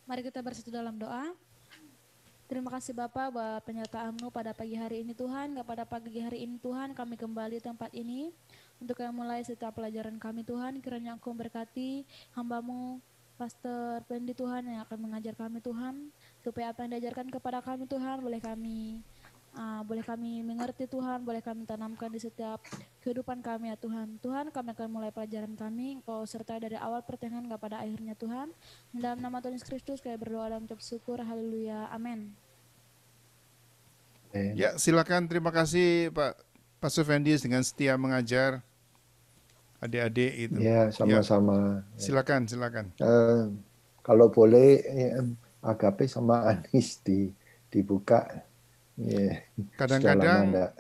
Mari kita bersatu dalam doa. Terima kasih Bapak buat penyertaan-Mu pada pagi hari ini Tuhan. Pada pagi hari ini Tuhan kami kembali tempat ini untuk yang mulai setiap pelajaran kami Tuhan. Kiranya Engkau berkati hamba-Mu Pastor Pendi Tuhan yang akan mengajar kami Tuhan. Supaya apa yang diajarkan kepada kami Tuhan boleh kami mengerti Tuhan, boleh kami tanamkan di setiap kehidupan kami ya Tuhan. Tuhan kami akan mulai pelajaran kami, Engkau sertai dari awal pertengahan pada akhirnya Tuhan. Dalam nama Tuhan Yesus Kristus kami berdoa dan mengucap syukur, haleluya, amin. Ya silakan, terima kasih Pak Pastor Fendi dengan setia mengajar adik-adik itu. Ya sama-sama. Ya. Silakan. Kalau boleh Agape sama Anis dibuka. Ya, kadang-kadang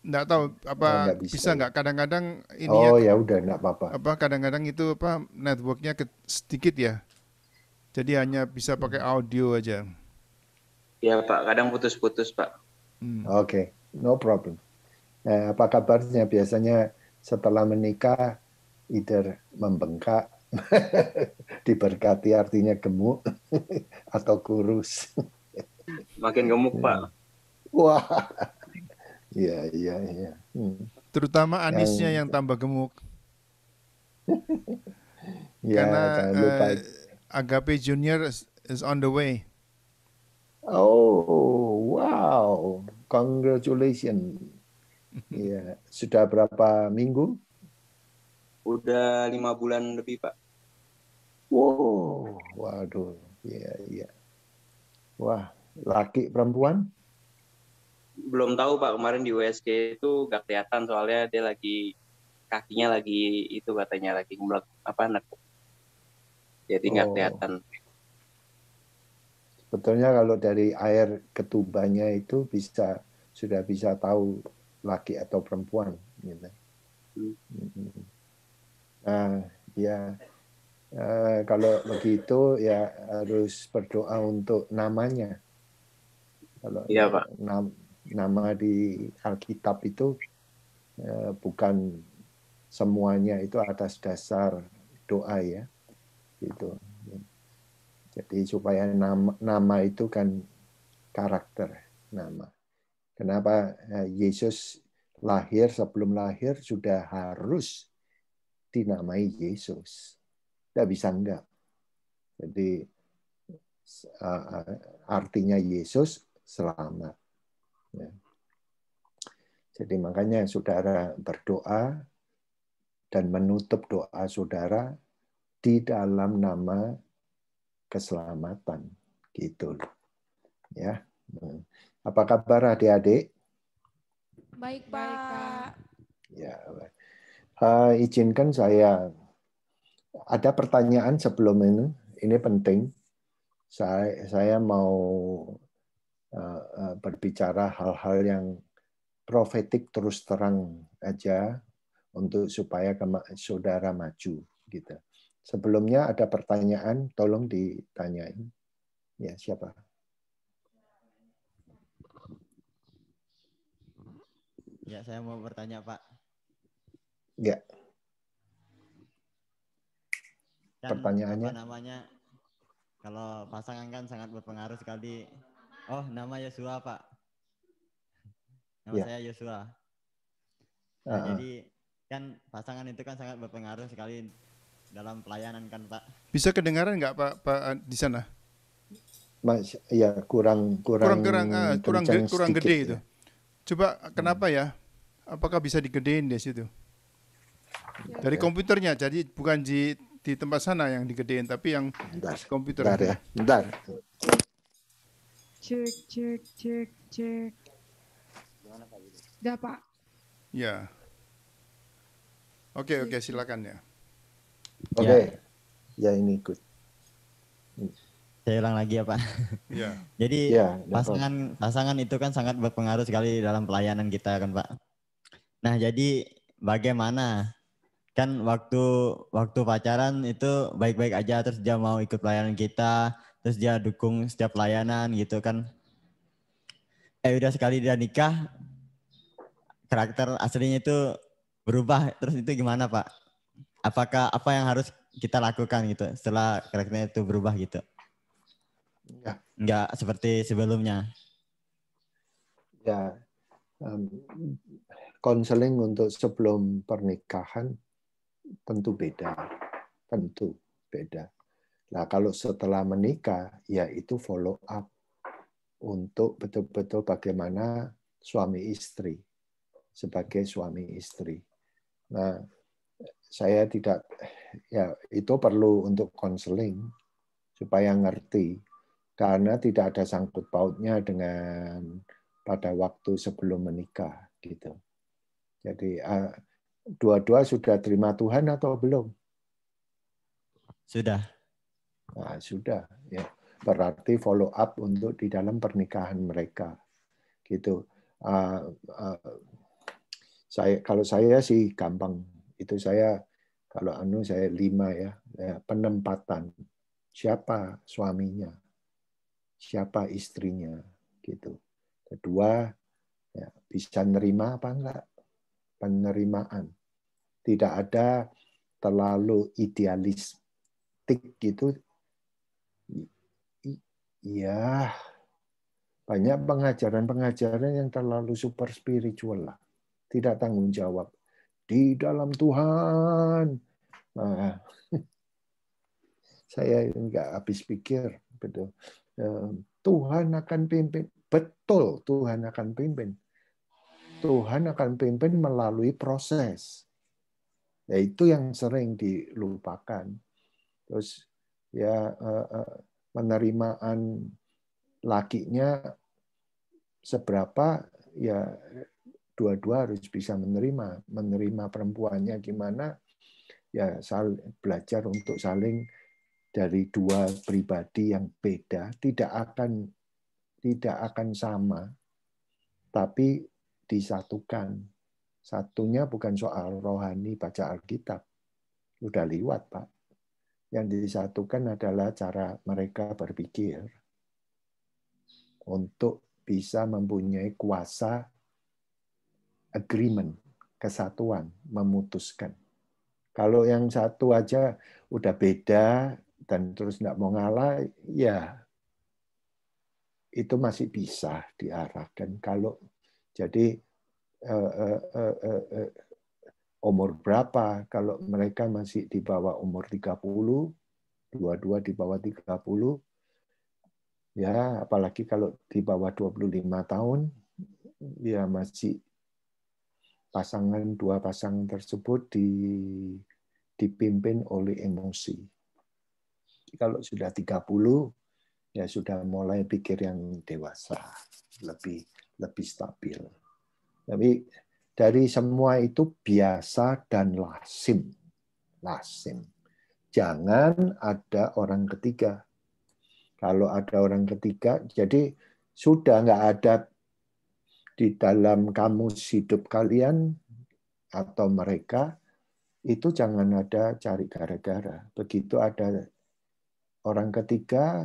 nggak tahu apa bisa nggak kadang-kadang ini ya udah nggak apa-apa. Kadang-kadang itu networknya sedikit ya, jadi hanya bisa pakai audio aja. Ya Pak, kadang putus-putus Pak. Oke, no problem. Apa kabarnya? Biasanya setelah menikah either membengkak, diberkati artinya gemuk atau kurus. Makin gemuk Pak. Wah, iya. Terutama Anisnya yang tambah gemuk. Ya, karena lupa. Agape Junior is on the way. Oh, wow, congratulations. Ya, sudah berapa minggu? Udah 5 bulan lebih Pak. Wow, waduh, iya. Wah, laki perempuan? Belum tahu Pak, kemarin di USG itu gak kelihatan soalnya dia kakinya lagi itu katanya lagi nekuk. Jadi gak kelihatan. Sebetulnya kalau dari air ketubanya itu sudah bisa tahu laki atau perempuan gitu. Nah, ya kalau begitu ya harus berdoa untuk namanya. Kalau iya, Pak. Nama di Alkitab itu bukan semuanya itu atas dasar doa ya, gitu. Jadi supaya nama itu kan karakter nama. Kenapa Yesus sebelum lahir sudah harus dinamai Yesus. Tidak bisa enggak. Jadi artinya Yesus selamat. Ya. Jadi makanya saudara berdoa dan menutup doa saudara di dalam nama keselamatan, gitu loh. Ya. Apa kabar adik-adik? Baik, Pak. Ya. Izinkan saya ada pertanyaan sebelum ini. Ini penting. Saya mau berbicara hal-hal yang profetik terus terang aja untuk supaya saudara maju gitu. Sebelumnya ada pertanyaan, tolong ditanyain. Ya, siapa? Ya, saya mau bertanya, Pak. Ya. Kan, pertanyaannya? Apa namanya? Kalau pasangan kan sangat berpengaruh sekali. Oh, nama Yosua, Pak. Nama saya Yosua. Nah, jadi kan pasangan itu kan sangat berpengaruh sekali dalam pelayanan kan, Pak. Bisa kedengaran nggak Pak di sana? Mas, ya kurang gede ya. itu. Coba kenapa ya? Apakah bisa digedein di situ? Dari komputernya, jadi bukan di tempat sana yang digedein, tapi yang komputer. Bentar. Cek. Udah, Pak. Ya. Oke, silakan ya. Oke. Ya, ini ikut. Saya ulang lagi ya, Pak. Ya. Jadi pasangan itu kan sangat berpengaruh sekali dalam pelayanan kita kan, Pak. Nah, jadi bagaimana kan waktu pacaran itu baik-baik aja, terus dia mau ikut pelayanan kita, terus dia dukung setiap pelayanan gitu kan. Udah sekali dia nikah, karakter aslinya itu berubah, terus itu gimana, Pak? Apakah apa yang harus kita lakukan gitu setelah karakternya itu berubah gitu? Nggak seperti sebelumnya. Ya, konseling untuk sebelum pernikahan tentu beda, tentu beda. Nah, kalau setelah menikah, ya itu follow up untuk betul-betul bagaimana suami istri, sebagai suami istri. Nah, saya tidak, ya itu perlu untuk konseling supaya ngerti, karena tidak ada sangkut pautnya dengan pada waktu sebelum menikah gitu. Jadi dua-dua sudah terima Tuhan atau belum? Sudah. Nah, sudah ya. Berarti follow up untuk di dalam pernikahan mereka gitu. Kalau saya sih gampang, itu saya kalau saya 5 ya, penempatan siapa suaminya, siapa istrinya gitu. Kedua, ya, bisa nerima apa enggak, penerimaan. Tidak ada terlalu idealistik gitu. Ya, banyak pengajaran-pengajaran yang terlalu super spiritual lah. Tidak tanggung jawab. Di dalam Tuhan. Nah, saya nggak habis pikir. Betul. Tuhan akan pimpin. Betul, Tuhan akan pimpin. Tuhan akan pimpin melalui proses. Ya, itu yang sering dilupakan. Terus ya penerimaan lakinya seberapa, ya dua-dua harus bisa menerima perempuannya gimana, ya belajar untuk saling dari dua pribadi yang beda, tidak akan sama, tapi disatukan. Satunya bukan soal rohani baca Alkitab, udah liwat Pak. Yang disatukan adalah cara mereka berpikir untuk bisa mempunyai kuasa agreement, kesatuan, memutuskan. Kalau yang satu aja udah beda dan terus nggak mau ngalah, ya itu masih bisa diarahkan. Kalau jadi umur berapa, kalau mereka masih di bawah umur 30, dua-dua di bawah 30, ya apalagi kalau di bawah 25 tahun, ya masih dua pasangan tersebut dipimpin oleh emosi. Kalau sudah 30, ya sudah mulai pikir yang dewasa, lebih stabil. Tapi dari semua itu biasa dan lazim. Jangan ada orang ketiga. Kalau ada orang ketiga, jadi sudah nggak ada di dalam kamus hidup kalian atau mereka, itu jangan ada cari gara-gara. Begitu ada orang ketiga,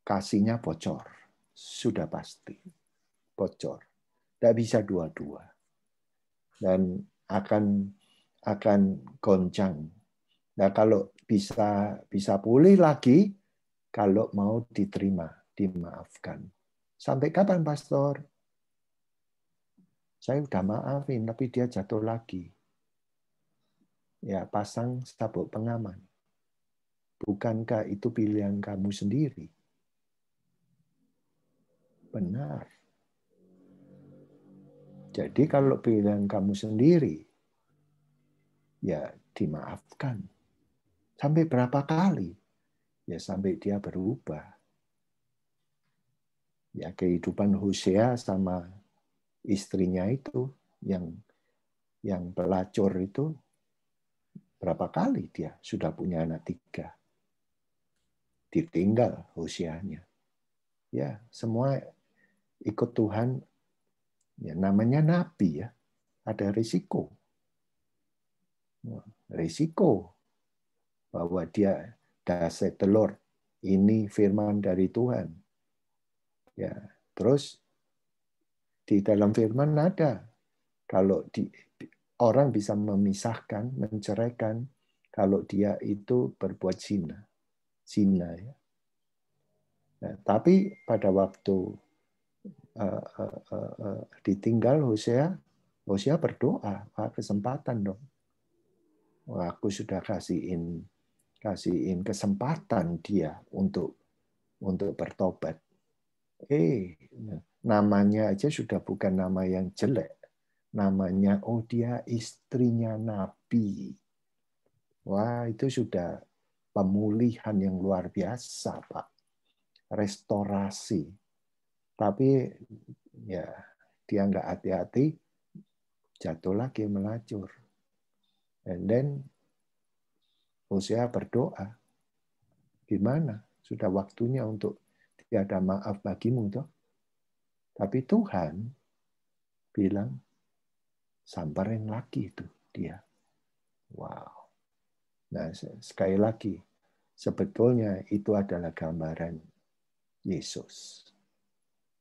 kasihnya bocor. Sudah pasti bocor. Tidak bisa dua-dua. Dan akan goncang. Nah, kalau bisa pulih lagi, kalau mau diterima, dimaafkan. Sampai kapan, Pastor? Saya udah maafin, tapi dia jatuh lagi. Ya, pasang sabuk pengaman. Bukankah itu pilihan kamu sendiri? Benar. Jadi kalau pilihan kamu sendiri, ya dimaafkan. Sampai berapa kali? Ya sampai dia berubah. Ya kehidupan Hosea sama istrinya itu, yang pelacur itu, berapa kali dia sudah punya anak 3. Ditinggal Hoseanya. Ya, semua ikut Tuhan. Ya, namanya nabi ya. Ada risiko. Risiko bahwa dia das the Lord. Ini firman dari Tuhan. Ya, terus di dalam firman ada kalau orang bisa memisahkan, menceraikan kalau dia itu berbuat zina. zina. Ya. Nah, tapi pada waktu ditinggal Hosea berdoa, kesempatan dong. Wah, aku sudah kasihin kesempatan dia untuk bertobat. Namanya aja sudah bukan nama yang jelek. Namanya, dia istrinya Nabi. Wah, itu sudah pemulihan yang luar biasa, Pak. Restorasi. Tapi ya dia nggak hati-hati, jatuh lagi melacur. And then Hosea berdoa, gimana? Sudah waktunya untuk tiada maaf bagimu, toh. Tapi Tuhan bilang, samperin lagi itu dia. Wow. Nah, sekali lagi, sebetulnya itu adalah gambaran Yesus.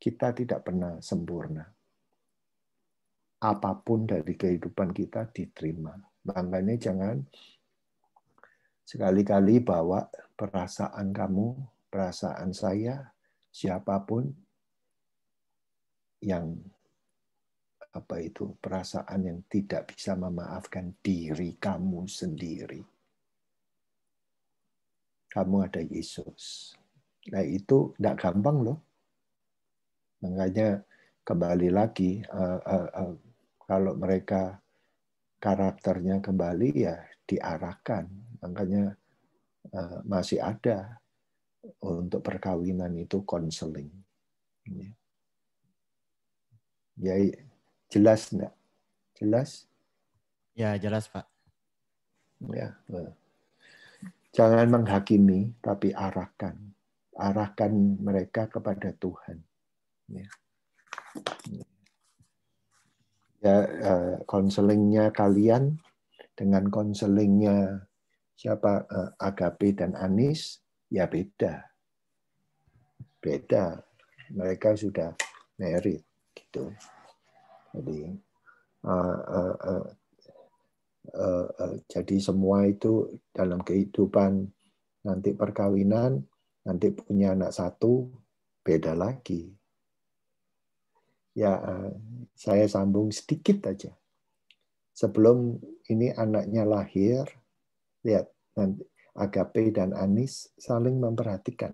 Kita tidak pernah sempurna. Apapun dari kehidupan kita diterima. Makanya jangan sekali-kali bawa perasaan kamu, perasaan saya, siapapun yang perasaan yang tidak bisa memaafkan diri kamu sendiri. Kamu ada Yesus. Nah, itu tidak gampang loh. Makanya kembali lagi, kalau mereka karakternya kembali ya diarahkan. Makanya masih ada untuk perkawinan itu konseling. Ya, jelas enggak? Jelas? Ya, jelas, Pak. Ya. Jangan menghakimi, tapi arahkan. Arahkan mereka kepada Tuhan. Ya, konselingnya kalian dengan konselingnya siapa, Agape dan Anis, ya beda. Beda. Mereka sudah married gitu. Jadi jadi semua itu dalam kehidupan nanti perkawinan, nanti punya anak satu, beda lagi. Ya, saya sambung sedikit aja. Sebelum ini anaknya lahir, lihat nanti Agape dan Anis saling memperhatikan.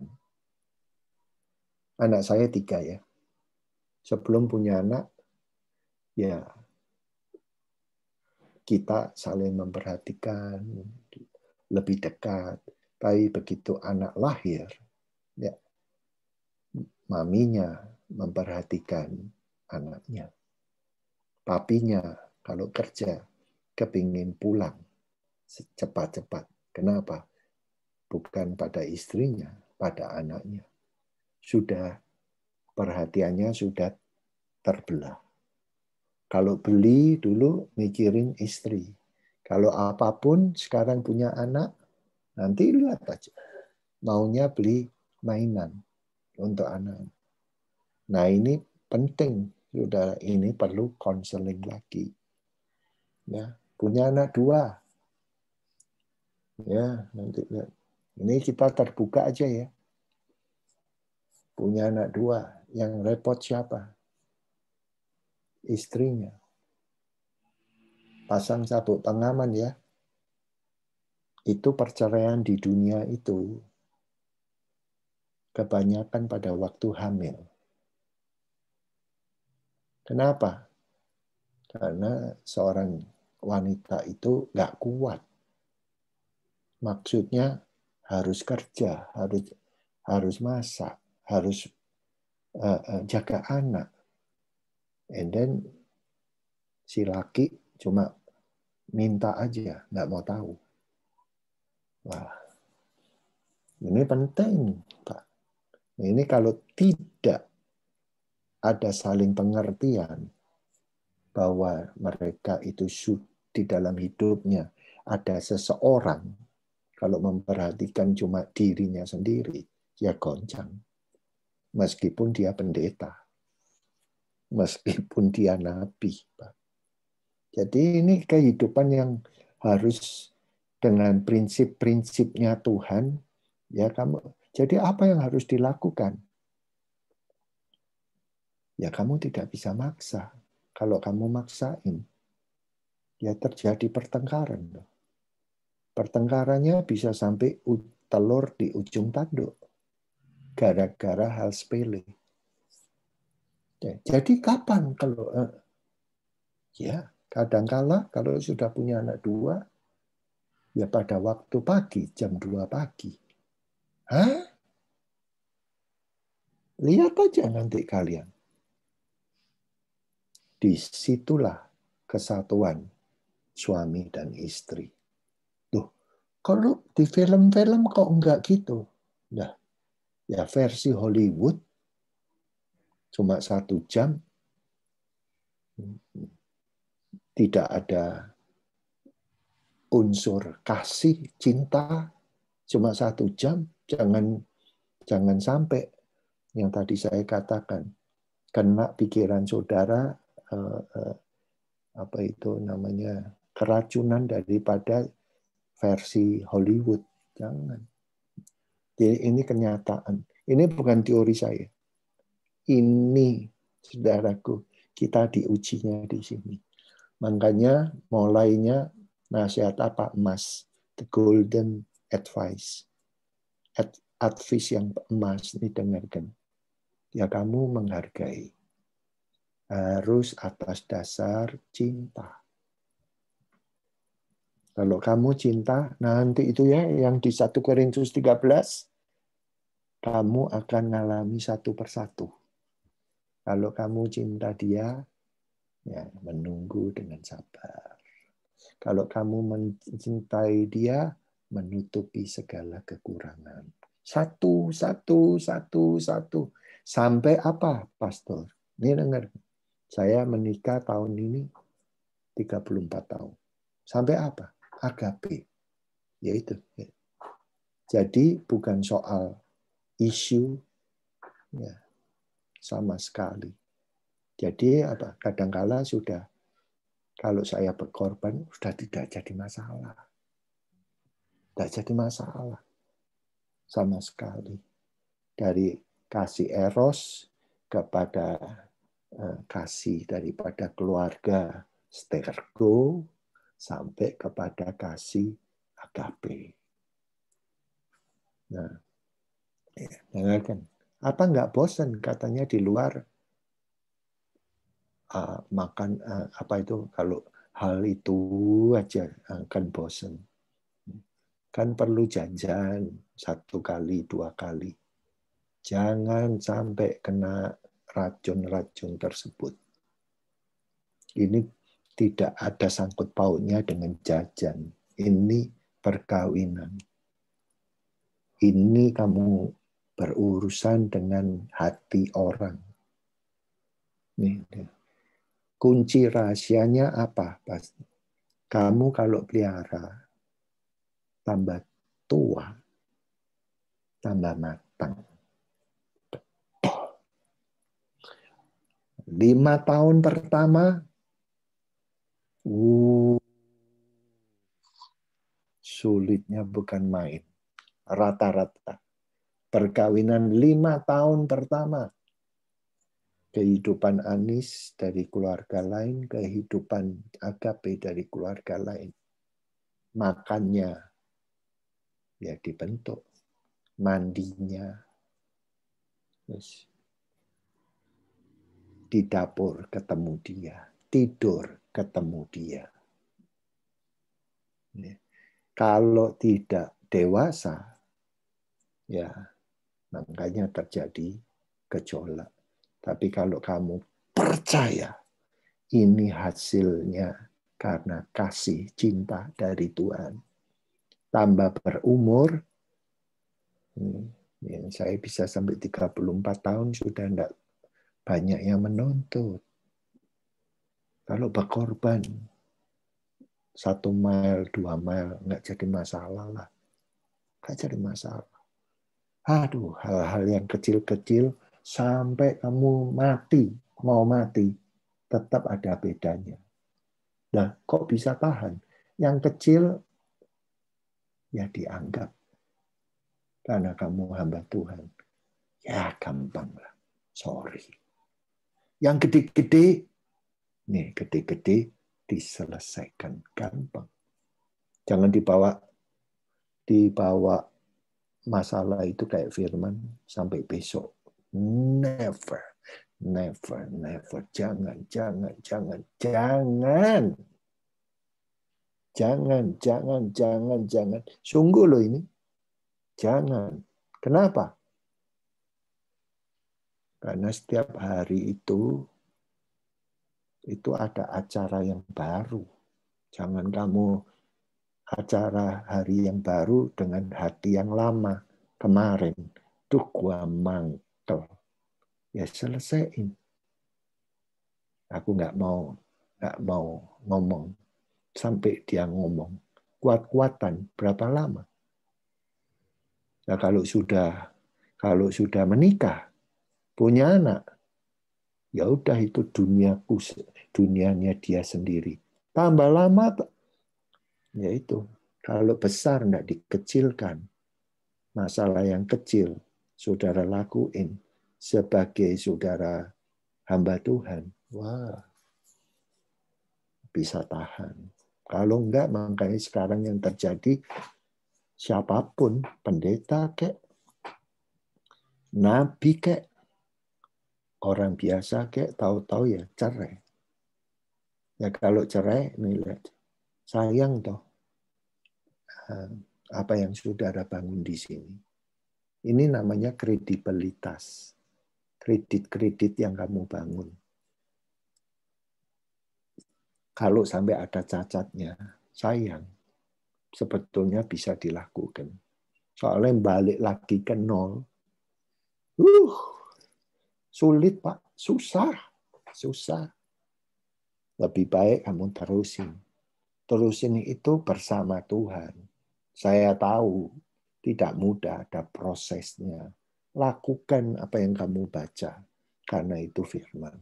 Anak saya 3 ya. Sebelum punya anak, ya kita saling memperhatikan, lebih dekat. Tapi begitu anak lahir, ya maminya memperhatikan anaknya. Papinya kalau kerja kepingin pulang cepat-cepat. Kenapa? Bukan pada istrinya, pada anaknya. Sudah perhatiannya sudah terbelah. Kalau beli dulu mikirin istri. Kalau apapun sekarang punya anak, nanti lihat aja. Maunya beli mainan untuk anak. Nah, ini penting. Saudara, ini perlu konseling lagi. Ya, punya anak 2. Ya, nanti lihat. Ini kita terbuka aja ya. Punya anak 2, yang repot siapa? Istrinya. Pasang sabuk pengaman ya. Itu perceraian di dunia itu kebanyakan pada waktu hamil. Kenapa? Karena seorang wanita itu nggak kuat. Maksudnya harus kerja, harus masak, harus jaga anak. And then si laki cuma minta aja, nggak mau tahu. Wah, ini penting, Pak. Ini kalau tidak ada saling pengertian bahwa mereka itu di dalam hidupnya ada seseorang, kalau memperhatikan cuma dirinya sendiri, ya goncang. Meskipun dia pendeta, meskipun dia nabi. Pak. Jadi ini kehidupan yang harus dengan prinsip-prinsipnya Tuhan Ya kamu. Jadi apa yang harus dilakukan? Ya kamu tidak bisa maksa. Kalau kamu maksain, ya terjadi pertengkaran. Pertengkarannya bisa sampai telur di ujung tanduk. Gara-gara hal sepele. Jadi kapan kalau ya kadangkala kalau sudah punya anak 2, ya pada waktu pagi, jam 2 pagi. Hah? Lihat aja nanti kalian. Disitulah kesatuan suami dan istri. Loh, kalau di film-film kok enggak gitu? Nah, ya versi Hollywood cuma 1 jam, tidak ada unsur kasih, cinta, cuma 1 jam. Jangan sampai yang tadi saya katakan kena pikiran saudara apa itu namanya keracunan daripada versi Hollywood. Jangan. Jadi ini kenyataan. Ini bukan teori saya. Ini saudaraku, kita diujinya di sini. Makanya mulainya nasihat apa emas, the golden advice. Advice yang emas ini dengarkan. Ya kamu menghargai. Harus atas dasar cinta. Kalau kamu cinta, nanti itu ya yang di 1 Korintus 13, kamu akan mengalami satu persatu. Kalau kamu cinta dia, ya menunggu dengan sabar. Kalau kamu mencintai dia, menutupi segala kekurangan. Satu. Sampai apa, Pastor? Ini dengar. Saya menikah tahun ini 34 tahun. Sampai apa? Agape. Yaitu. Jadi bukan soal isu ya, sama sekali. Jadi apa? Kadangkala sudah kalau saya berkorban sudah tidak jadi masalah. Tidak jadi masalah sama sekali. Dari kasih eros kepada kasih daripada keluarga stergo sampai kepada kasih agape. Nah, dengarkan. Apa nggak bosan katanya di luar makan apa itu kalau hal itu aja akan bosan. Kan perlu janjian 1 kali, 2 kali. Jangan sampai kena racun-racun tersebut. Ini tidak ada sangkut pautnya dengan jajan. Ini perkawinan. Ini kamu berurusan dengan hati orang. Nih. Kunci rahasianya apa? Kamu kalau pelihara, tambah tua, tambah matang. 5 tahun pertama, sulitnya bukan main. Rata-rata. Perkawinan 5 tahun pertama. Kehidupan Anis dari keluarga lain, kehidupan Agape dari keluarga lain. Makannya ya dibentuk. Mandinya. Di dapur ketemu dia. Tidur ketemu dia. Kalau tidak dewasa, ya makanya terjadi gejolak. Tapi kalau kamu percaya ini hasilnya karena kasih cinta dari Tuhan. Tambah berumur, saya bisa sampai 34 tahun sudah tidak banyak yang menuntut. Kalau berkorban 1 mile, 2 mile, nggak jadi masalah lah. Nggak jadi masalah. Aduh, hal-hal yang kecil-kecil sampai kamu mati, mau mati, tetap ada bedanya. Nah, kok bisa tahan? Yang kecil ya dianggap. karena kamu hamba Tuhan. Ya gampang lah. Sorry. Yang gede-gede, nih gede-gede diselesaikan gampang. Jangan dibawa masalah itu kayak firman sampai besok. Never. Jangan. Sungguh loh ini. Jangan. Kenapa? Karena setiap hari itu ada acara yang baru. Jangan kamu acara hari yang baru dengan hati yang lama. Kemarin, tuh gua mangkel. Ya selesaiin. Aku nggak mau ngomong sampai dia ngomong. Kuat-kuatan berapa lama? Nah, kalau sudah menikah, punya anak, ya udah itu dunianya dia sendiri. Tambah lama, ya itu. Kalau besar enggak dikecilkan, masalah yang kecil saudara lakuin sebagai saudara hamba Tuhan. Wah, bisa tahan. Kalau enggak, makanya sekarang yang terjadi, siapapun, pendeta kek, nabi kek, orang biasa kek, tahu-tahu ya cerai. Ya kalau cerai, lihat, sayang toh apa yang saudara bangun di sini. Ini namanya kredibilitas. Kredit yang kamu bangun. Kalau sampai ada cacatnya, sayang. Sebetulnya bisa dilakukan. Soalnya balik lagi ke nol, sulit Pak, susah. Lebih baik kamu terusin itu bersama Tuhan. Saya tahu tidak mudah, ada prosesnya. Lakukan apa yang kamu baca, karena itu firman.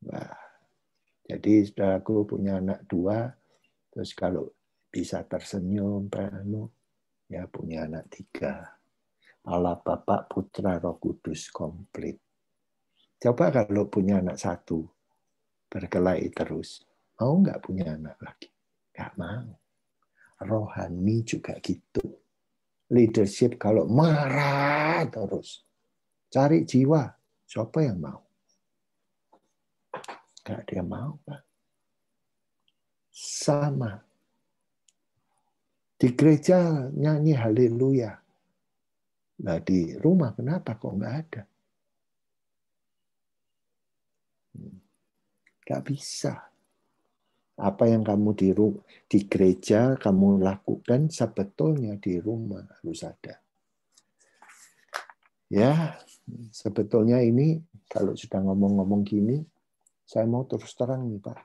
Nah, jadi saudaraku punya anak 2, terus kalau bisa tersenyum, ya punya anak 3. Allah Bapa, Putra, Roh Kudus komplit. Coba kalau punya anak 1, berkelahi terus. Mau nggak punya anak lagi? Nggak mau. Rohani juga gitu. Leadership kalau marah terus. Cari jiwa. Siapa yang mau? Nggak ada yang mau, Pak. Sama. Di gereja nyanyi haleluya. Nah di rumah kenapa kok nggak ada? Nggak bisa. Apa yang kamu di gereja kamu lakukan sebetulnya di rumah harus ada. Ya, sebetulnya ini kalau sudah ngomong-ngomong gini, saya mau terus terang nih Pak.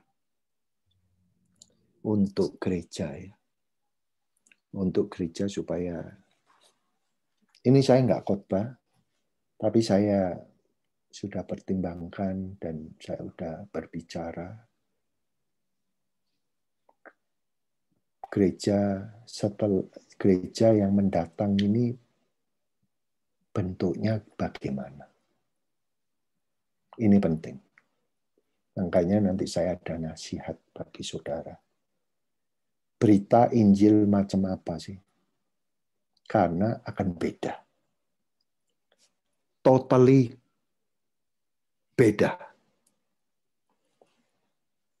Untuk gereja ya. Untuk gereja supaya ini saya nggak khotbah, tapi saya sudah pertimbangkan dan saya sudah berbicara. Gereja yang mendatang ini bentuknya bagaimana? Ini penting. Makanya nanti saya ada nasihat bagi saudara. Berita Injil macam apa sih? Karena akan beda. Totally beda.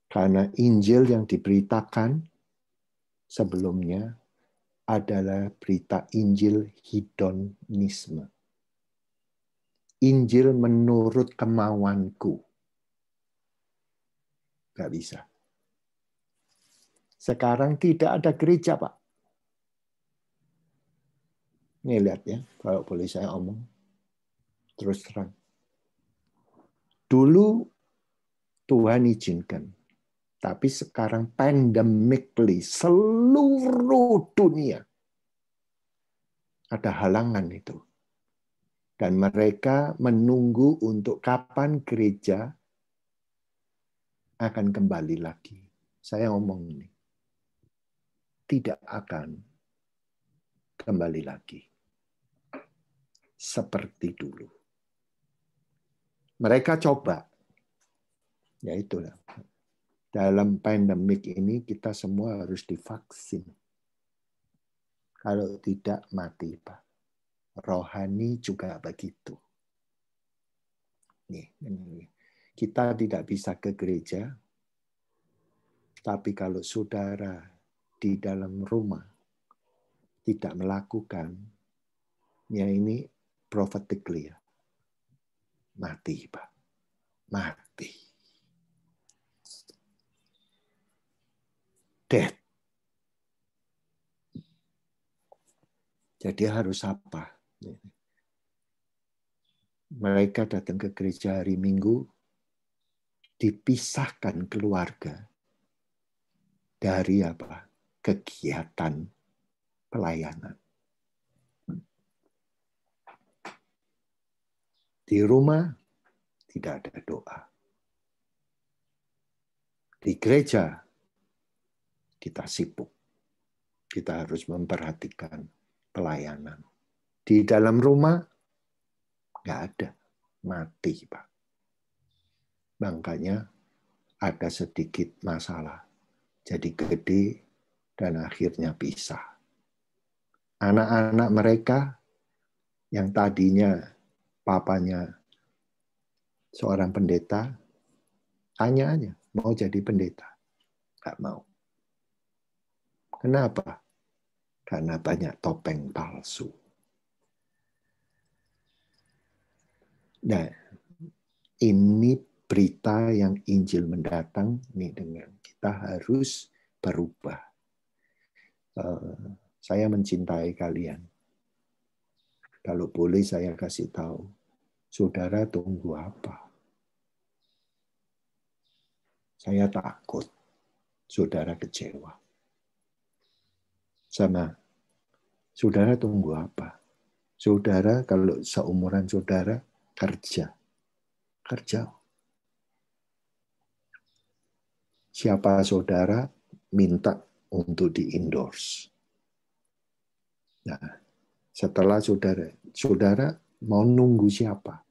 Karena Injil yang diberitakan sebelumnya adalah berita Injil hedonisme. Injil menurut kemauanku. Nggak bisa. Sekarang tidak ada gereja, Pak. Nih lihat ya, kalau boleh saya omong. Terus terang. Dulu Tuhan izinkan. Tapi sekarang pandemically seluruh dunia ada halangan itu. Dan mereka menunggu untuk kapan gereja akan kembali lagi. Saya ngomong ini. Tidak akan kembali lagi. seperti dulu. Mereka coba. Ya itulah. Dalam pandemik ini kita semua harus divaksin. Kalau tidak mati, Pak. Rohani juga begitu. Nih, kita tidak bisa ke gereja, tapi kalau saudara di dalam rumah tidak melakukan, ya ini prophetically ya, mati, Pak. Mati. Death. Jadi harus apa? Mereka datang ke gereja hari Minggu, dipisahkan keluarga dari apa? Kegiatan pelayanan. Di rumah tidak ada doa. Di gereja kita sibuk. Kita harus memperhatikan pelayanan. Di dalam rumah nggak ada. Mati, Pak. Makanya ada sedikit masalah. Jadi gede dan akhirnya pisah. Anak-anak mereka yang tadinya papanya seorang pendeta, tanya aja, mau jadi pendeta? Nggak mau. Kenapa? Karena banyak topeng palsu. Nah, ini berita yang Injil mendatang nih, dengan kita harus berubah. Saya mencintai kalian. Kalau boleh saya kasih tahu, saudara tunggu apa? Saya takut saudara kecewa. Sama, saudara tunggu apa? Saudara kalau seumuran saudara kerja. Siapa saudara minta untuk di-endorse. Nah, setelah saudara mau nunggu siapa?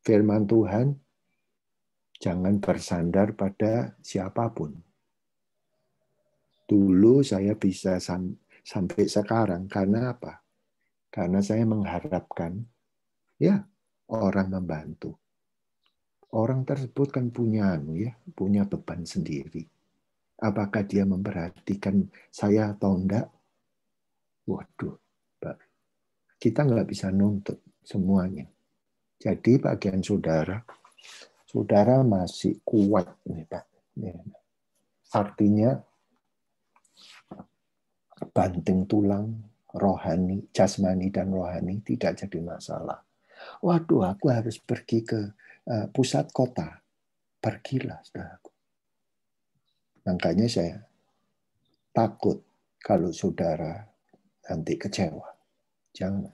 Firman Tuhan, jangan bersandar pada siapapun. Dulu saya bisa sampai sekarang, karena apa? Karena saya mengharapkan, ya, orang membantu. Orang tersebut kan punya beban sendiri. Apakah dia memperhatikan saya atau enggak? Waduh, Pak. Kita nggak bisa nuntut semuanya. Jadi bagian saudara masih kuat nih, Pak. Artinya banting tulang rohani, jasmani dan rohani tidak jadi masalah. Waduh, aku harus pergi ke pusat kota. Pergilah, saudaraku. Makanya saya takut kalau saudara nanti kecewa. Jangan.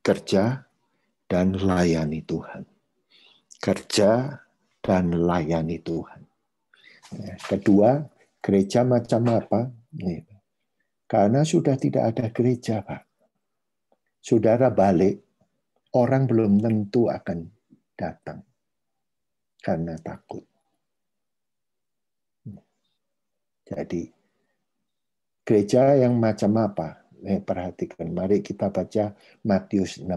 Kerja dan layani Tuhan. Kerja dan layani Tuhan. Kedua, gereja macam apa? Karena sudah tidak ada gereja, Pak. Saudara balik, orang belum tentu akan datang. Karena takut. Jadi, gereja yang macam apa? Perhatikan, mari kita baca Matius 16.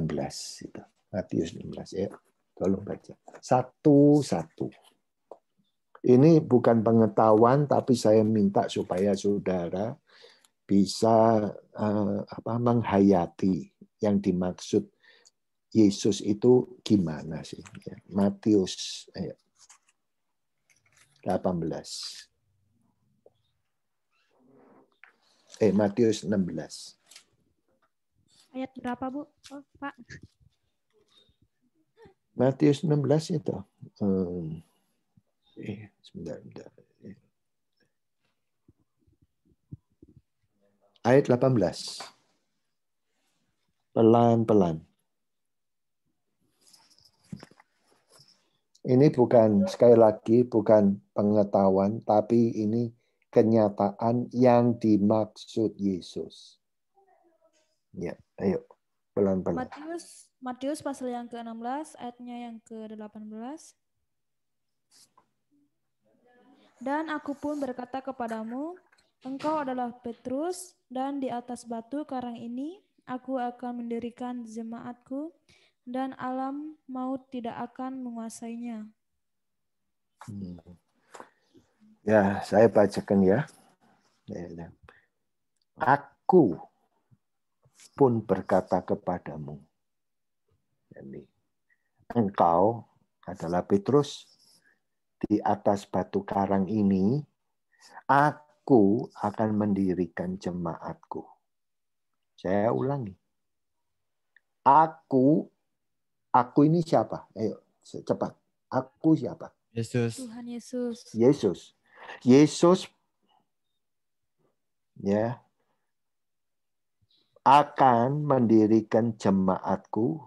Matius 16, ya. Tolong baca. Satu-satu. Ini bukan pengetahuan, tapi saya minta supaya saudara bisa menghayati yang dimaksud Yesus itu gimana sih. Matius 18. Matius 16. Ayat berapa, Bu? Oh, Pak. Matius 16 itu. Sebentar. Ayat 18. Pelan-pelan. Ini bukan, sekali lagi, bukan pengetahuan, tapi ini kenyataan yang dimaksud Yesus. Ya, ayo. Pelan-pelan. Matius pasal yang ke-16 ayatnya yang ke-18. Dan aku pun berkata kepadamu, engkau adalah Petrus, dan di atas batu karang ini aku akan mendirikan jemaatku, dan alam maut tidak akan menguasainya. Ya, saya bacakan ya. Aku pun berkata kepadamu. Jadi, engkau adalah Petrus, di atas batu karang ini aku akan mendirikan jemaatku. Saya ulangi. Aku ini siapa? Ayo, cepat. Aku siapa? Yesus. Tuhan Yesus. Yesus ya akan mendirikan jemaatku.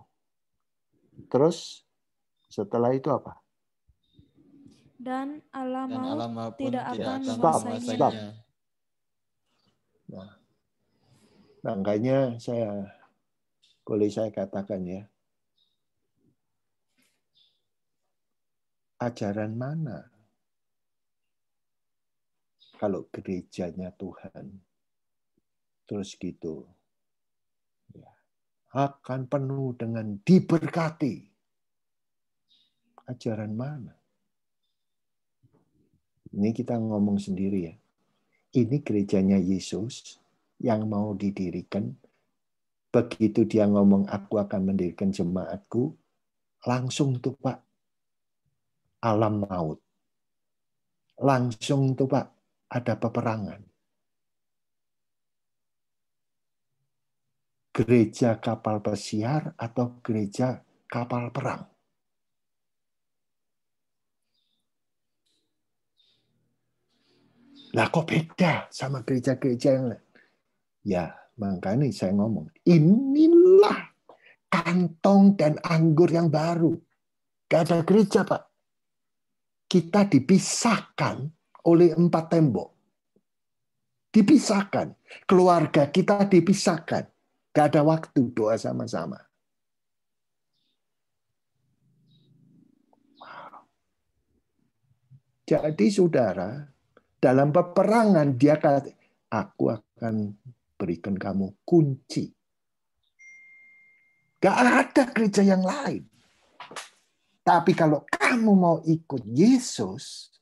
Terus setelah itu apa? Dan alam maut pun tidak akan Stop. menguasainya. Nah, makanya boleh saya katakan ya, ajaran mana kalau gerejanya Tuhan terus gitu ya, akan penuh dengan diberkati? Ajaran mana? Ini kita ngomong sendiri ya. Ini gerejanya Yesus yang mau didirikan. Begitu dia ngomong, aku akan mendirikan jemaatku, langsung tuh Pak, alam maut. Langsung tuh Pak, ada peperangan. Gereja kapal pesiar atau gereja kapal perang? Lah kok beda sama gereja-gereja yang lain? Ya, makanya saya ngomong, inilah kantong dan anggur yang baru. Gak ada gereja, Pak. Kita dipisahkan oleh 4 tembok. Dipisahkan. Keluarga kita dipisahkan. Gak ada waktu doa sama-sama. Jadi saudara, dalam peperangan dia kata, aku akan berikan kamu kunci. Gak ada gereja yang lain. Tapi kalau kamu mau ikut Yesus,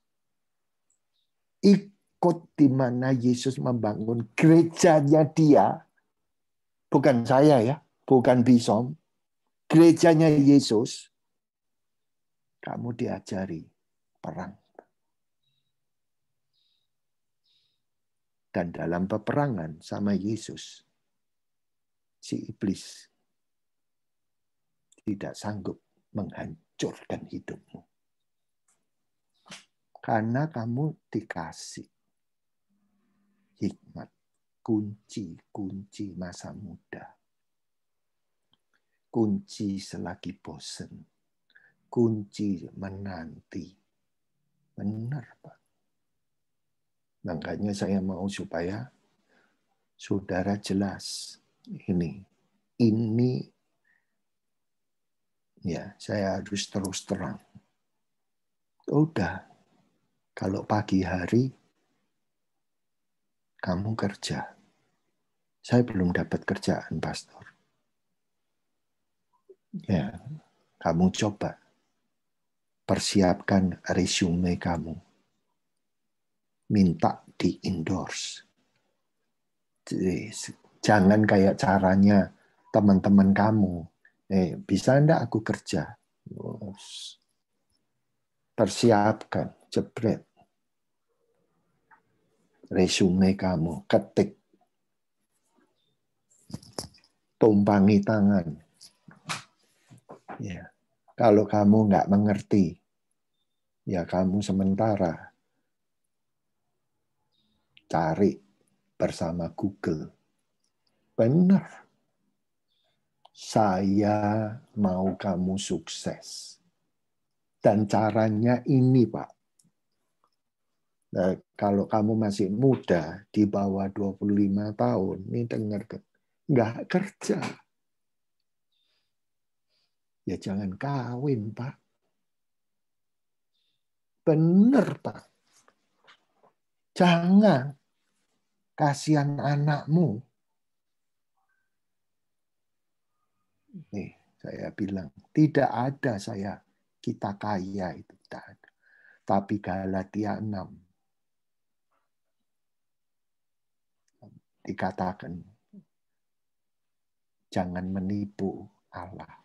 ikut di mana Yesus membangun gerejanya dia, bukan saya ya, bukan Bison, gerejanya Yesus, kamu diajari perang. Dan dalam peperangan sama Yesus, si iblis tidak sanggup menghancurkan hidupmu. Karena kamu dikasih hikmat, kunci-kunci masa muda. Kunci selagi bosan. Kunci menanti. Benar, Pak. Makanya saya mau supaya saudara jelas. Ini ya, saya harus terus terang. Udah, kalau pagi hari kamu kerja. Saya belum dapat kerjaan, Pastor. Ya, kamu coba persiapkan resume kamu. Minta di-endorse. Jangan kayak caranya teman-teman kamu. Bisa enggak aku kerja? Persiapkan, jebret. Resume kamu, ketik. Tumpangi tangan. Ya. Kalau kamu enggak mengerti, ya kamu sementara cari bersama Google. Benar. Saya mau kamu sukses. Dan caranya ini, Pak. Nah, kalau kamu masih muda, di bawah 25 tahun, ini dengarkan. Nggak kerja. ya jangan kawin, Pak. Bener, Pak. Jangan. Kasihan anakmu. Nih, saya bilang, tidak ada kita kaya itu tidak ada. Tapi Galatia 6 dikatakan, jangan menipu Allah.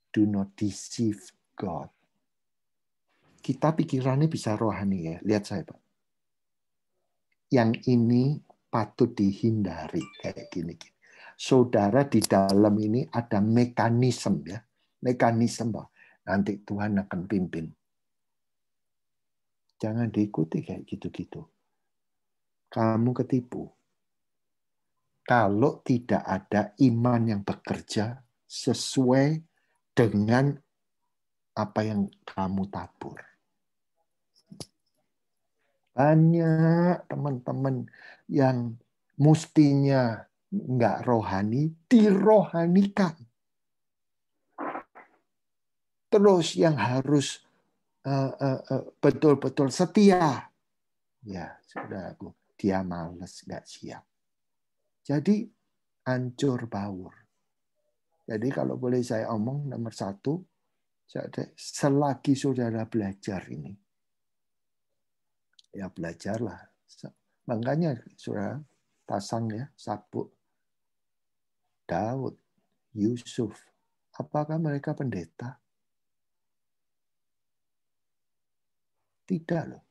Do not deceive God. Kita pikirannya bisa rohani ya. Lihat saya, Pak. Yang ini patut dihindari kayak gini. Saudara, di dalam ini ada mekanisme ya. Mekanisme, Pak. Nanti Tuhan akan pimpin. Jangan diikuti kayak gitu-gitu. Kamu ketipu. Kalau tidak ada iman yang bekerja sesuai dengan apa yang kamu tabur. Banyak teman-teman yang mestinya nggak rohani, dirohanikan. Terus yang harus betul-betul setia. Ya, saudaraku, dia malas, nggak siap. Jadi, hancur baur. Jadi kalau boleh saya omong, nomor 1, selagi saudara belajar ini, ya belajarlah. Makanya saudara pasang ya sabuk Daud, Yusuf. Apakah mereka pendeta? Tidak loh.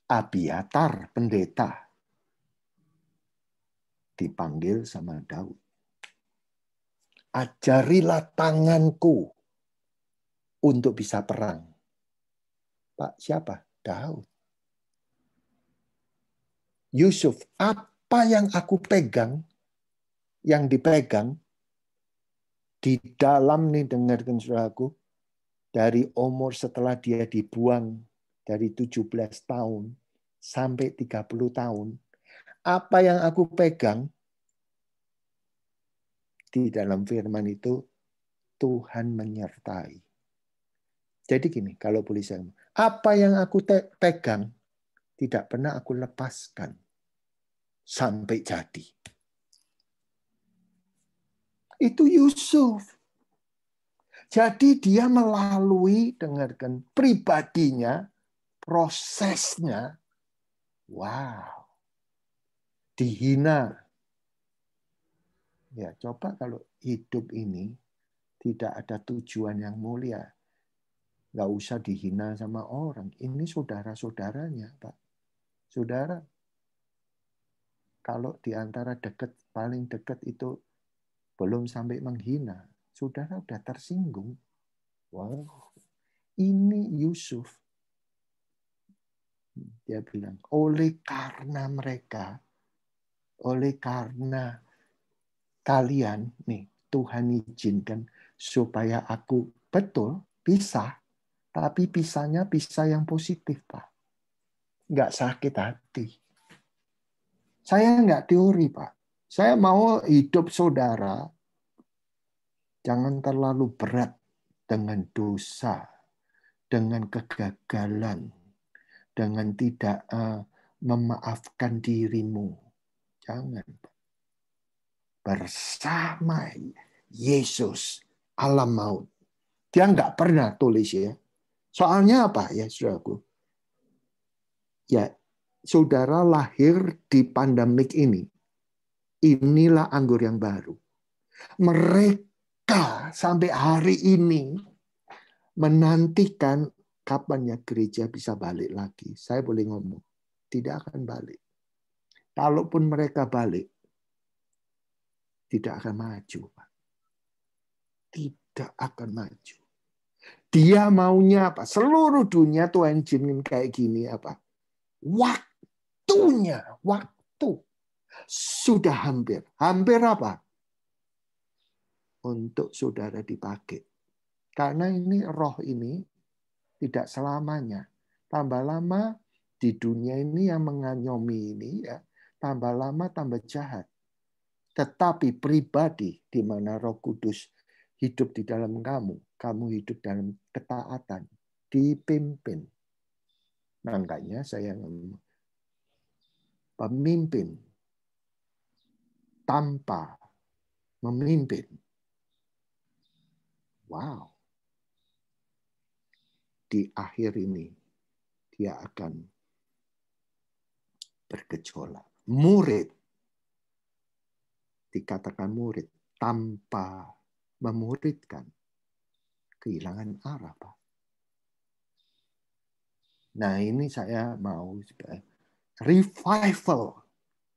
Abiatar pendeta dipanggil sama Daud. Ajarilah tanganku untuk bisa perang. Pak, siapa? Daud. Yusuf, apa yang aku pegang, yang dipegang, di dalam nih, dengarkan saudaraku, dari umur setelah dia dibuang dari 17 tahun sampai 30 tahun, apa yang aku pegang, di dalam firman itu, Tuhan menyertai. Jadi gini, kalau boleh saya, apa yang aku pegang, tidak pernah aku lepaskan sampai jadi. Itu Yusuf. Jadi dia melalui, dengarkan, pribadinya, prosesnya, wow, dihina. Ya, coba kalau hidup ini tidak ada tujuan yang mulia, nggak usah dihina sama orang. Ini saudara-saudaranya, Pak. Saudara, kalau di antara paling dekat itu belum sampai menghina, saudara udah tersinggung. Wow, ini Yusuf. Dia bilang, oleh karena mereka, oleh karena kalian, nih Tuhan izinkan supaya aku betul pisah, tapi pisahnya pisah yang positif, Pak. Nggak sakit hati. Saya nggak teori, Pak. Saya mau hidup saudara jangan terlalu berat dengan dosa, dengan kegagalan, dengan tidak memaafkan dirimu. Jangan. Bersama Yesus alam maut. Dia nggak pernah tulis ya. Soalnya apa ya, saudaraku? Ya, saudara lahir di pandemik ini. Inilah anggur yang baru. Mereka sampai hari ini menantikan kapan ya gereja bisa balik lagi. Saya boleh ngomong, tidak akan balik. Kalaupun mereka balik, tidak akan maju, Pak. Tidak akan maju. Dia maunya apa? Seluruh dunia Tuhan izinin kayak gini apa? Waktunya, waktu sudah hampir. Hampir apa? Untuk saudara dipakai. Karena ini roh ini tidak selamanya. Tambah lama di dunia ini yang menganyomi ini ya, tambah lama tambah jahat. Tetapi pribadi di mana Roh Kudus hidup di dalam kamu, kamu hidup dalam ketaatan, dipimpin. Makanya saya ngomong, pemimpin tanpa memimpin. Wow. Di akhir ini dia akan bergejolak. Murid, dikatakan murid, tanpa memuridkan, kehilangan arah, Pak. Nah, ini saya mau revival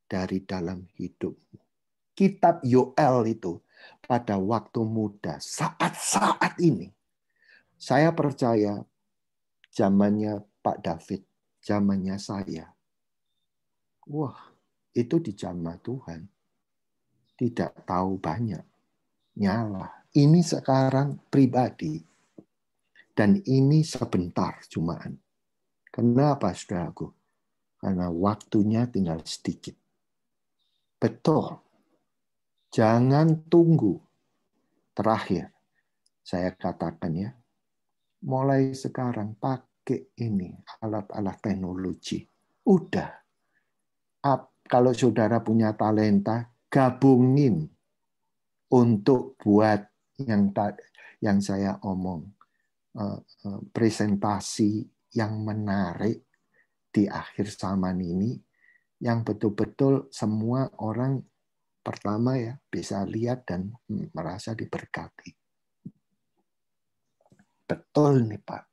dari dalam hidupmu. Kitab Yoel itu pada waktu muda, saat-saat ini, saya percaya zamannya Pak David, zamannya saya. Wah, itu dijamah Tuhan. Tidak tahu banyak. Nyala. Ini sekarang pribadi. Dan ini sebentar cumaan. Kenapa, saudaraku? Karena waktunya tinggal sedikit. Betul. Jangan tunggu. Terakhir, saya katakan ya, mulai sekarang pakai ini, alat-alat teknologi. Udah. Kalau saudara punya talenta, gabungin untuk buat yang saya omong, presentasi yang menarik di akhir zaman ini, yang betul-betul semua orang pertama ya bisa lihat dan merasa diberkati. Betul nih Pak.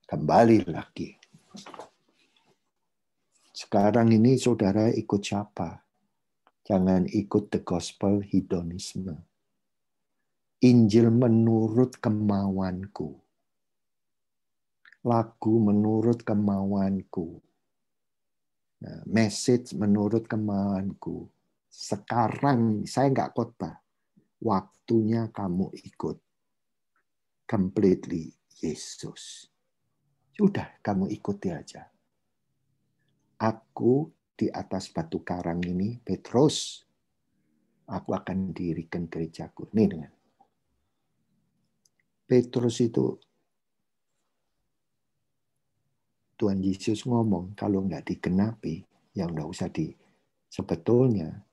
Kembali lagi. Sekarang ini saudara ikut siapa? Jangan ikut the gospel hedonisme. Injil menurut kemauanku. Lagu menurut kemauanku. Nah, message menurut kemauanku. Sekarang saya nggak khotbah. Waktunya kamu ikut. Completely Yesus. Sudah, kamu ikuti aja. Aku di atas batu karang ini, Petrus, aku akan dirikan gerejaku. Nih dengan Petrus itu, Tuhan Yesus ngomong, kalau nggak digenapi, ya nggak usah sebetulnya,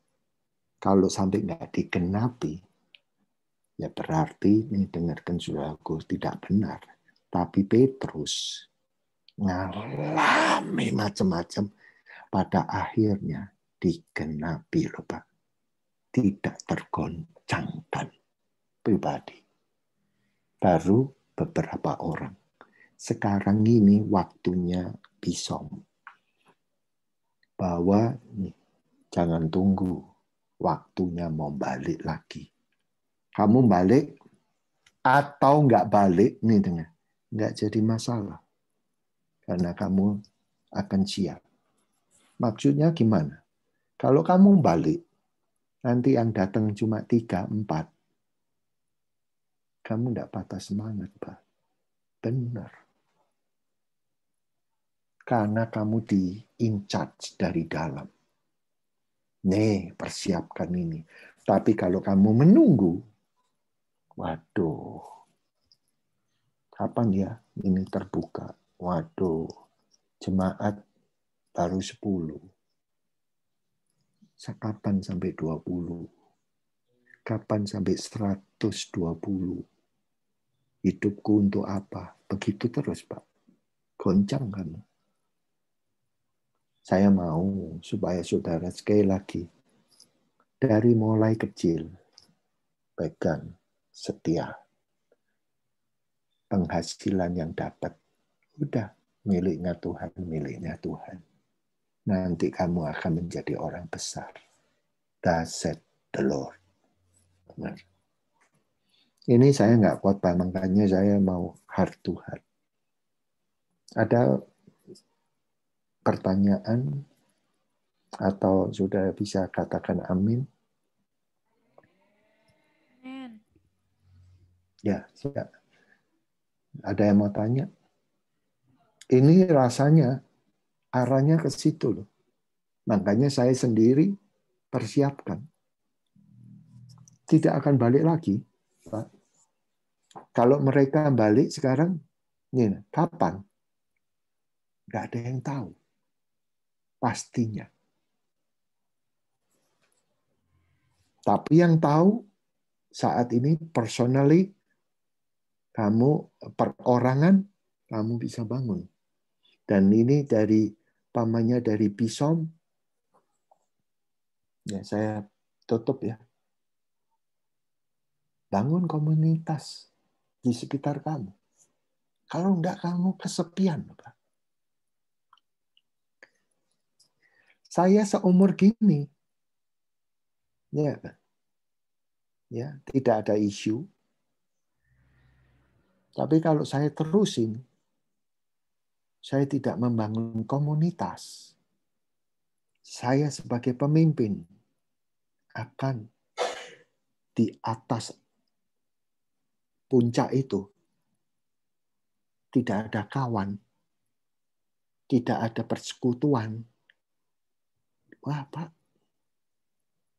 kalau sampai nggak digenapi, ya berarti, nih dengarkan saudaraku, tidak benar. Tapi Petrus ngalami macam-macam, pada akhirnya digenapi loh Pak. Tidak tergoncangkan pribadi. Baru beberapa orang. Sekarang ini waktunya Bison. Bahwa jangan tunggu. Waktunya mau balik lagi. Kamu balik atau nggak balik, nih dengar. Nggak jadi masalah. Karena kamu akan siap. Maksudnya gimana? Kalau kamu balik, nanti yang datang cuma 3, 4. Kamu tidak patah semangat, Pak. Benar. Karena kamu in charge dari dalam. Nih, persiapkan ini. Tapi kalau kamu menunggu, waduh. Kapan ya ini terbuka? Waduh. Jemaat baru 10. Kapan sampai 20? Kapan sampai 120? Hidupku untuk apa? Begitu terus, Pak. Goncang kan? Saya mau supaya saudara sekali lagi, dari mulai kecil, pegang, setia. Penghasilan yang dapat, udah miliknya Tuhan, miliknya Tuhan. Nanti kamu akan menjadi orang besar. Thus said the Lord. Benar. Ini saya nggak khotbah, makanya saya mau heart to heart. Ada pertanyaan atau sudah bisa katakan amin? Amen. Ya, siap. Ada yang mau tanya? Ini rasanya arahnya ke situ loh. Makanya saya sendiri persiapkan. Tidak akan balik lagi, Pak. Kalau mereka balik sekarang, kapan? Nggak ada yang tahu. Pastinya. Tapi yang tahu saat ini personally, kamu perorangan, kamu bisa bangun. Dan ini dari pamannya dari Bisom, ya saya tutup ya. Bangun komunitas di sekitar kamu. Kalau enggak kamu kesepian, Pak. Saya seumur gini, ya, ya tidak ada isu. Tapi kalau saya terusin, saya tidak membangun komunitas. Saya sebagai pemimpin akan di atas puncak itu tidak ada kawan, tidak ada persekutuan. Wah, Pak,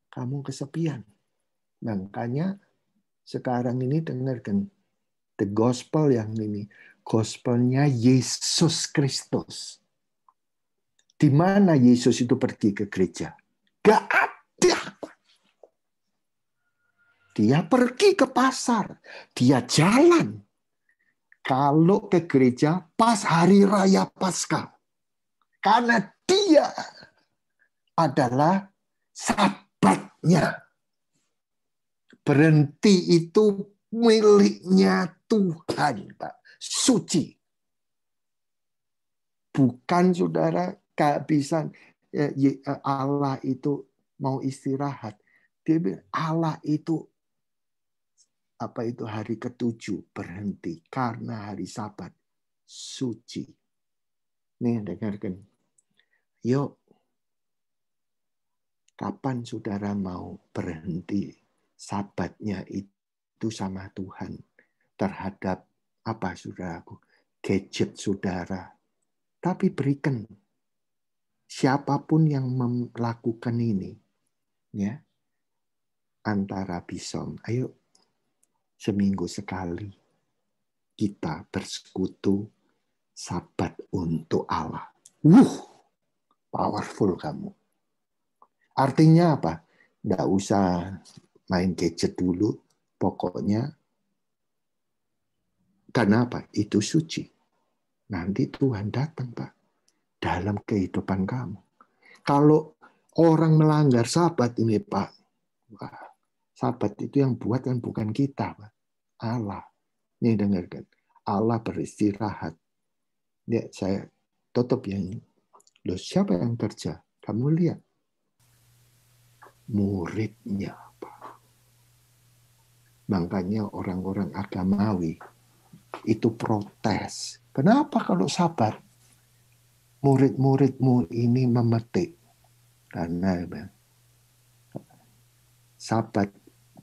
kamu kesepian. Makanya sekarang ini dengarkan the gospel yang ini, gospelnya Yesus Kristus. Di mana Yesus itu pergi ke gereja? Gak ada. Dia pergi ke pasar, dia jalan. Kalau ke gereja pas hari raya Paskah. Karena dia adalah sabatnya. Berhenti itu miliknya Tuhan, Pak. Suci. Bukan saudara kehabisan Allah itu mau istirahat. Dia bilang Allah itu apa itu hari ke-7 berhenti karena hari Sabat suci. Nih dengarkan. Yuk. Kapan saudara mau berhenti Sabatnya itu sama Tuhan terhadap apa saudaraku? Gadget saudara. Tapi berikan siapapun yang melakukan ini ya antara Bisom, ayo seminggu sekali kita bersekutu Sabat untuk Allah. Powerful kamu. Artinya apa? Nggak usah main gadget dulu. Pokoknya karena apa? Itu suci. Nanti Tuhan datang, Pak. Dalam kehidupan kamu. Kalau orang melanggar Sabat ini, Pak. Wah, Sabat itu yang buat kan bukan kita, Pak. Allah. Nih dengarkan. Allah beristirahat. Ya, saya tutup yang ini. Loh, siapa yang kerja? Kamu lihat. Muridnya, Pak. Makanya orang-orang agamawi itu protes. Kenapa kalau Sabat murid-muridmu ini memetik? Karena Sabat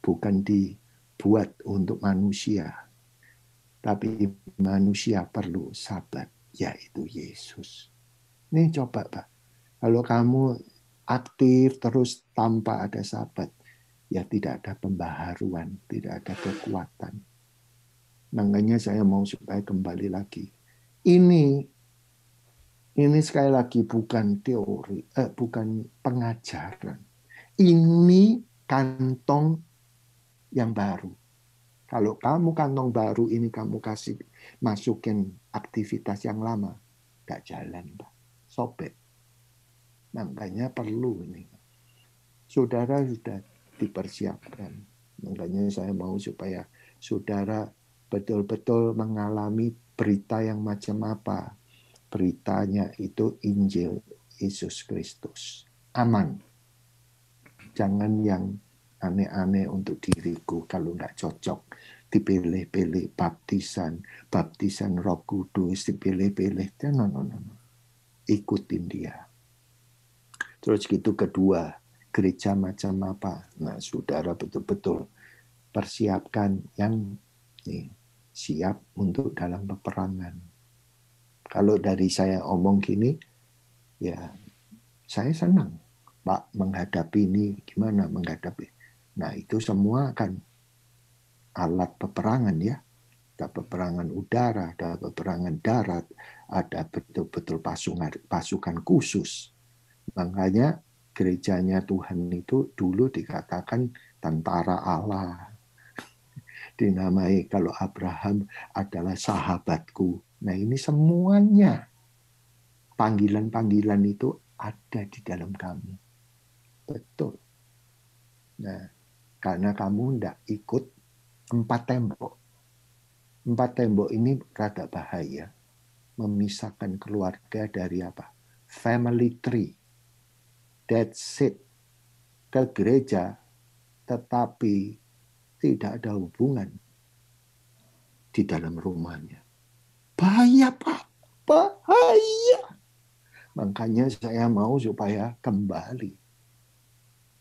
bukan dibuat untuk manusia. Tapi manusia perlu Sabat, yaitu Yesus. Ini coba, Pak. Kalau kamu aktif terus tanpa ada Sabat, ya tidak ada pembaharuan, tidak ada kekuatan. Makanya saya mau supaya kembali lagi. Ini sekali lagi bukan teori, bukan pengajaran. Ini kantong yang baru. Kalau kamu kantong baru ini kamu kasih masukin aktivitas yang lama, nggak jalan, Pak. Sobek. Makanya perlu ini. Saudara sudah dipersiapkan. Makanya saya mau supaya saudara betul-betul mengalami berita yang macam apa. Beritanya itu Injil Yesus Kristus. Aman. Jangan yang aneh-aneh untuk diriku kalau nggak cocok. Dipilih-pilih baptisan Roh Kudus, dipilih-pilih. No. Ikutin dia. Terus gitu kedua, gereja macam apa? Nah, saudara betul-betul persiapkan yang siap untuk dalam peperangan. Kalau dari saya omong gini, ya saya senang Pak menghadapi ini, gimana menghadapi. Nah itu semua kan alat peperangan ya. Ada peperangan udara, ada peperangan darat, ada betul-betul pasukan khusus. Makanya gerejanya Tuhan itu dulu dikatakan tentara Allah. Dinamai kalau Abraham adalah sahabatku. Nah ini semuanya panggilan-panggilan itu ada di dalam kamu. Betul. Nah, karena kamu tidak ikut 4 tembok. 4 tembok ini rada bahaya. Memisahkan keluarga dari apa? Family tree. That's it. Ke gereja, tetapi tidak ada hubungan di dalam rumahnya. Bahaya, Pak. Bahaya. Makanya saya mau supaya kembali.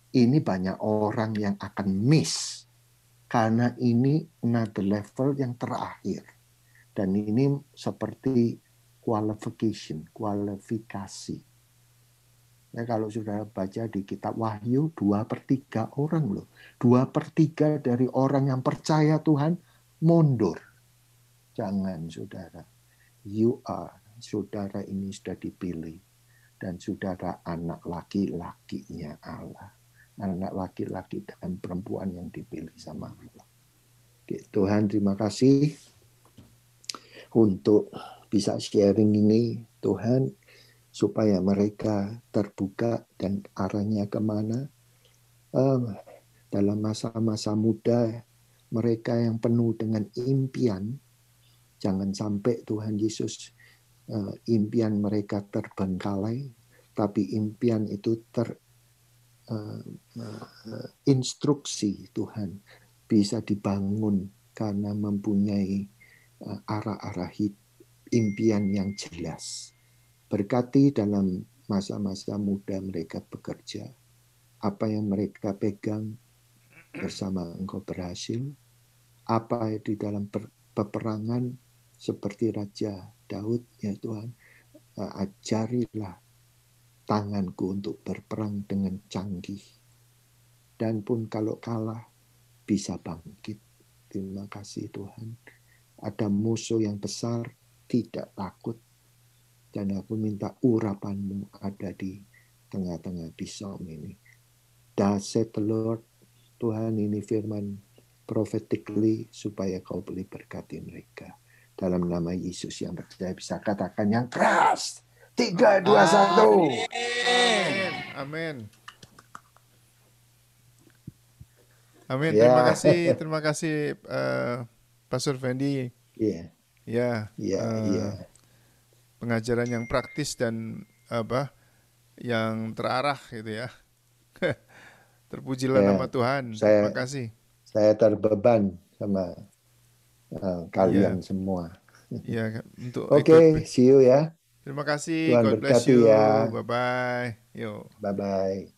Ini banyak orang yang akan miss. Karena ini another level yang terakhir. Dan ini seperti kualifikasi. Ya, kalau sudah baca di kitab Wahyu, 2/3 orang loh. 2/3 dari orang yang percaya Tuhan mundur. Jangan saudara. Saudara ini sudah dipilih. Dan saudara anak laki-lakinya Allah. Anak laki-laki dan perempuan yang dipilih sama Allah. Tuhan terima kasih untuk bisa sharing ini Tuhan supaya mereka terbuka dan arahnya kemana dalam masa-masa muda mereka yang penuh dengan impian. Jangan sampai Tuhan Yesus impian mereka terbengkalai, tapi impian itu instruksi Tuhan bisa dibangun karena mempunyai arah-arah impian yang jelas. Berkati dalam masa-masa muda mereka bekerja. Apa yang mereka pegang bersama Engkau berhasil. Apa di dalam peperangan seperti Raja Daud ya Tuhan. Ajarilah tanganku untuk berperang dengan canggih. Dan pun kalau kalah, bisa bangkit. Terima kasih Tuhan. Ada musuh yang besar, tidak takut. Dan aku minta urapan-Mu ada di tengah-tengah pisau ini. Thus said the Lord, Tuhan ini firman prophetically supaya Kau boleh berkati mereka. Dalam nama Yesus yang percaya bisa katakan yang keras. 3, 2, 1. Amin. Amin. Ya. Terima kasih Pastor Fendi. Iya. Ya. Iya. Pengajaran yang praktis dan yang terarah gitu ya. Terpujilah nama Tuhan. Terima kasih. Saya terbeban sama kalian semua. Iya, untuk Oke, see you ya. Terima kasih. Tuhan God bless berkati you. ya. Bye-bye. Yo. Bye-bye.